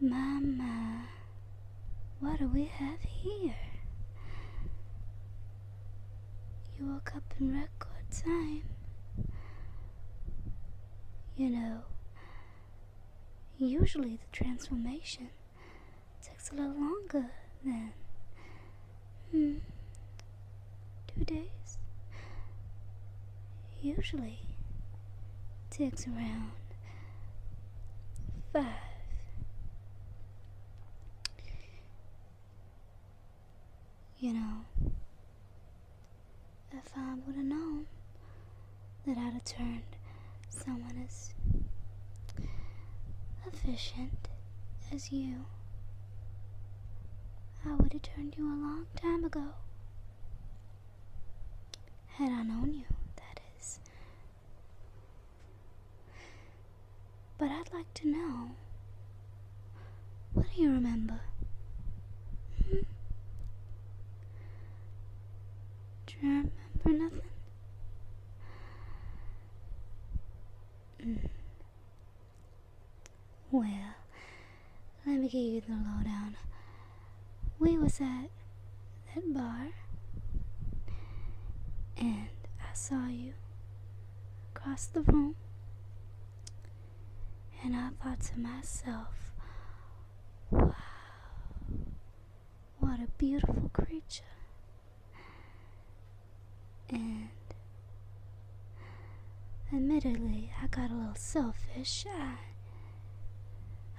Mama, what do we have here? You woke up in record time. You know, usually the transformation takes a little longer than 2 days. Usually takes around 5. You know, if I would have known that I'd have turned someone as efficient as you, I would have turned you a long time ago. Had I known you, that is. But I'd like to know, what do you remember? Do you remember nothing? Well, let me give you the lowdown. We was at that bar, and I saw you across the room, and I thought to myself, wow, what a beautiful creature. And admittedly, I got a little selfish. I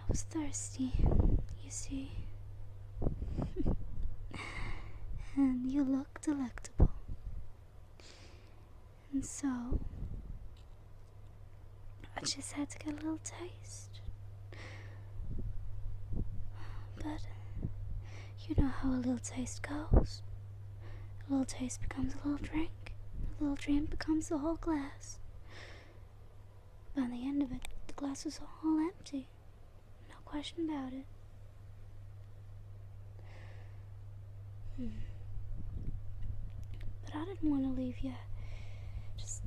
was thirsty, you see. And you look delectable. And so, I just had to get a little taste. But, you know how a little taste goes. A little taste becomes a little drink. A little drink becomes a whole glass. By the end of it, the glass was all empty. No question about it. But I didn't want to leave you just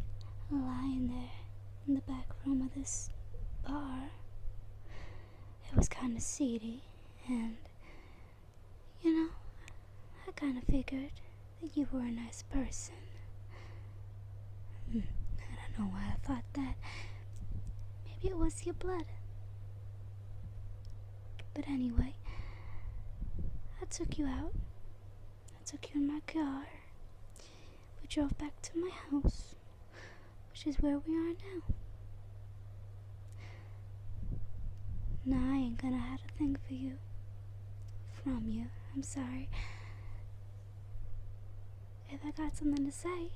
lying there in the back room of this bar. It was kind of seedy, and, you know, I kind of figured that you were a nice person. I don't know why I thought that. Maybe it was your blood. But anyway, I took you out. I took you in my car. We drove back to my house, which is where we are now. Now I ain't gonna have a thing for you. From you. I'm sorry. If I got something to say,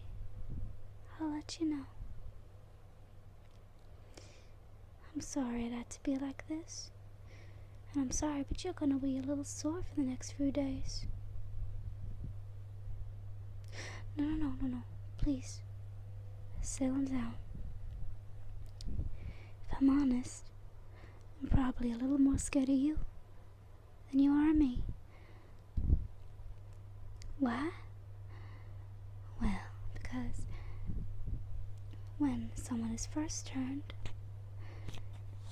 I'll let you know. I'm sorry it had to be like this. And I'm sorry, but you're gonna be a little sore for the next few days. No. Please. Settle down. If I'm honest, I'm probably a little more scared of you than you are of me. Why? Well, because when someone is first turned,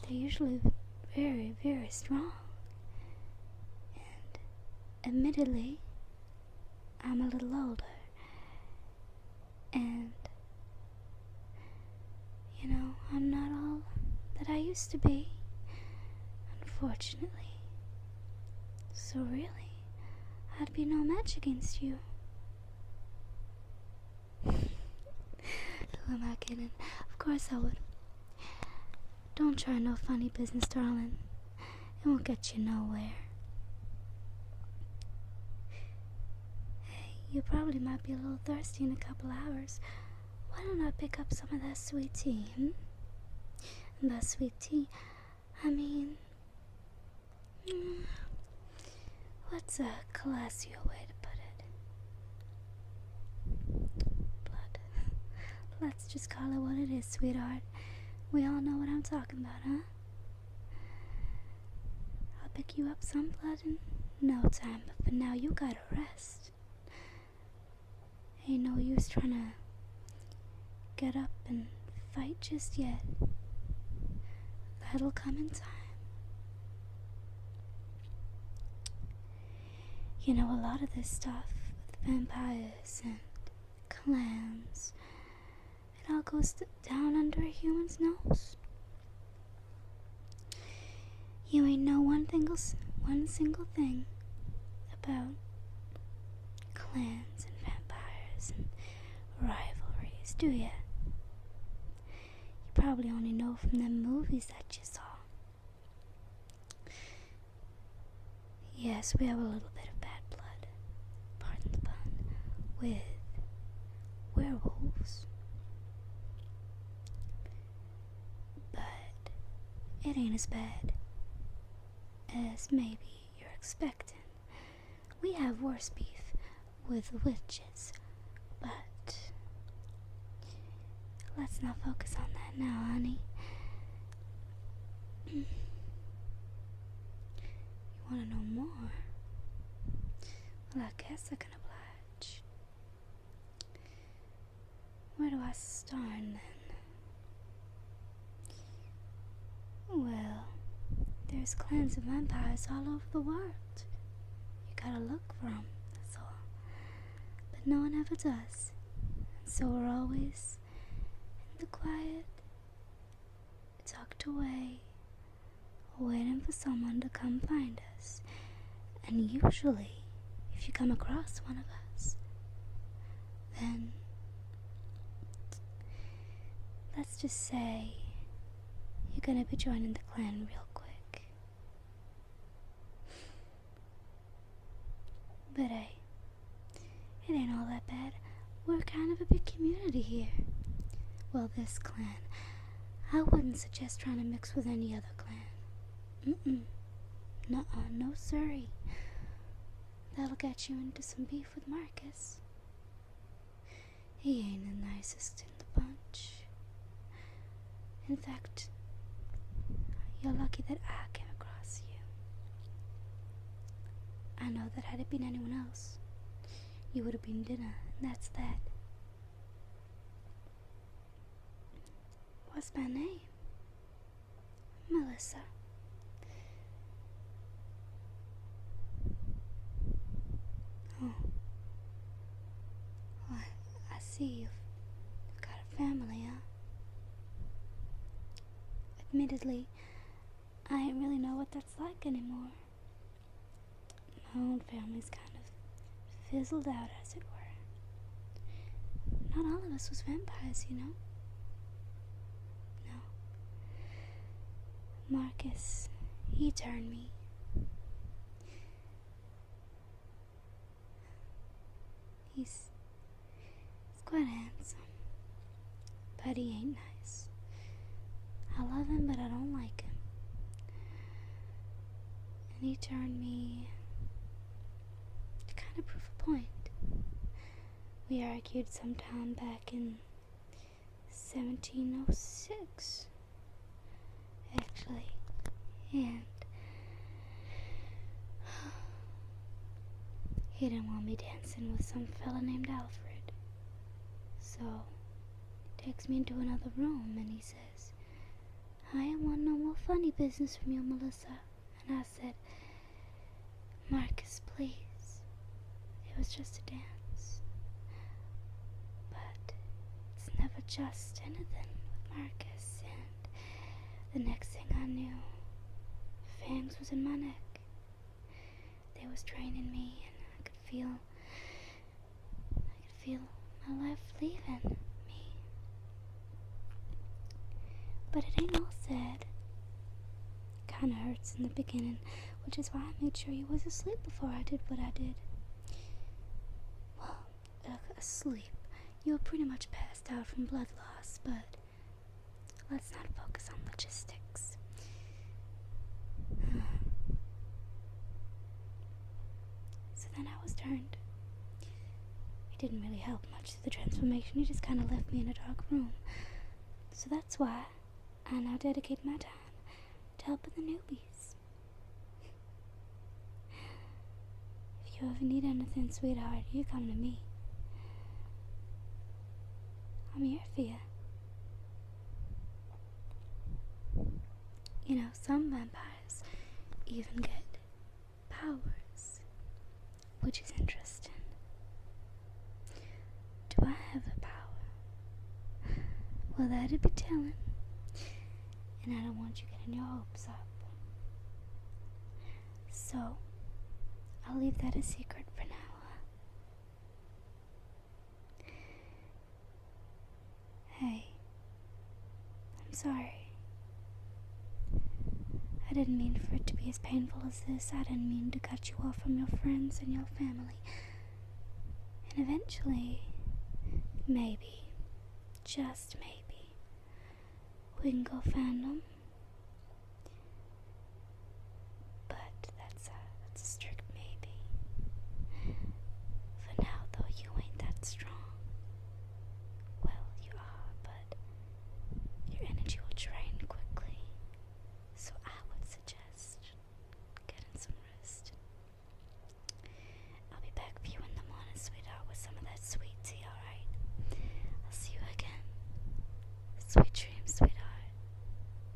they're usually very, very strong. And admittedly, I'm a little older. And, you know, I'm not all that I used to be, unfortunately. So really, I'd be no match against you. Who am I kidding? Of course I would. Don't try no funny business, darling. It won't get you nowhere. Hey, you probably might be a little thirsty in a couple hours. Why don't I pick up some of that sweet tea, And by sweet tea, I mean... what's a classier way to put it? Blood. Let's just call it what it is, sweetheart. We all know what I'm talking about, huh? I'll pick you up some blood in no time, but for now you gotta rest. Ain't no use trying to get up and fight just yet. That'll come in time. You know, a lot of this stuff with vampires and clans, it all goes down under a human's nose. You ain't know one single thing about clans and vampires and rivalries, do ya? You probably only know from them movies that you saw. Yes, we have a little bit of bad blood, pardon the pun, with werewolves. But it ain't as bad as maybe you're expecting. We have worse beef with witches, but let's not focus on that now, honey. You want to know more? Well, I guess I can oblige. Where do I start then? Well, there's clans of vampires all over the world. You gotta look for 'em, that's all. But no one ever does. And so we're always in the quiet, tucked away, waiting for someone to come find us. And usually, if you come across one of us, then let's just say you're gonna be joining the clan real quick. But hey, it ain't all that bad. We're kind of a big community here. Well, this clan. I wouldn't suggest trying to mix with any other clan. Nuh-uh, no siree. That'll get you into some beef with Marcus. He ain't the nicest in the bunch. In fact, you're lucky that I came across you. I know that had it been anyone else, you would have been dinner, and that's that. What's my name? Melissa. Oh. Well, I see you've got a family, huh? Admittedly, I ain't really know what that's like anymore. My own family's kind of fizzled out, as it were. Not all of us was vampires, you know? No. Marcus, he turned me. He's quite handsome, but he ain't nice. I love him, but I don't like him. And he turned me to kind of prove a point. We argued sometime back in 1706, actually, and he didn't want me dancing with some fella named Alfred. So he takes me into another room and he says, "I ain't want no more funny business from you, Melissa." And I said, "Marcus, please. It was just a dance." But it's never just anything with Marcus. And the next thing I knew, fangs was in my neck. They was training me, and I could feel my life leaving me. But it ain't all sad. Kinda hurts in the beginning, which is why I made sure you was asleep before I did what I did. Well, asleep. You were pretty much passed out from blood loss, but let's not focus on logistics. So then I was turned. It didn't really help much to the transformation. He just kind of left me in a dark room. So that's why I now dedicate my time to helping the newbies. If you ever need anything, sweetheart, you come to me. I'm here for you. You know, some vampires even get powers. Well, that'd be telling. And I don't want you getting your hopes up. So, I'll leave that a secret for now. Hey, I'm sorry. I didn't mean for it to be as painful as this. I didn't mean to cut you off from your friends and your family. And eventually, maybe, just maybe, we can go find them